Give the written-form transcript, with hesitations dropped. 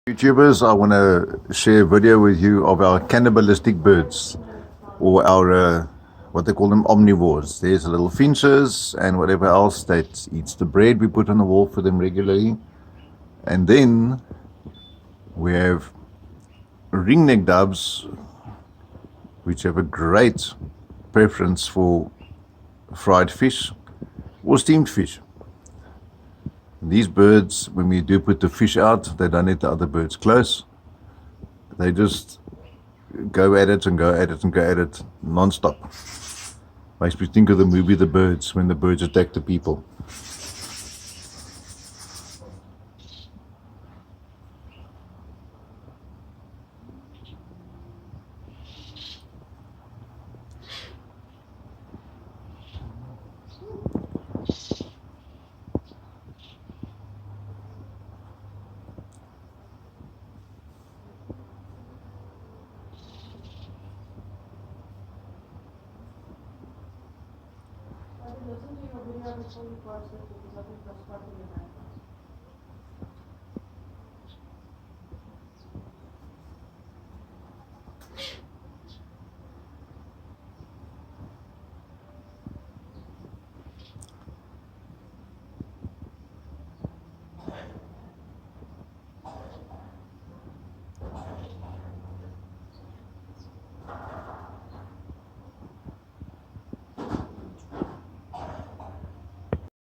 YouTubers, I want to share a video with you of our cannibalistic birds, or our, what they call them, omnivores. There's little finches and whatever else that eats the bread we put on the wall for them regularly. And then we have ringneck doves, which have a great preference for fried fish or steamed fish. These birds, when we do put the fish out, they don't let the other birds close. They just go at it and go at it and go at it non-stop. Makes me think of the movie The Birds, when the birds attack the people. I will listen to your video before you process because I think that's part of your life.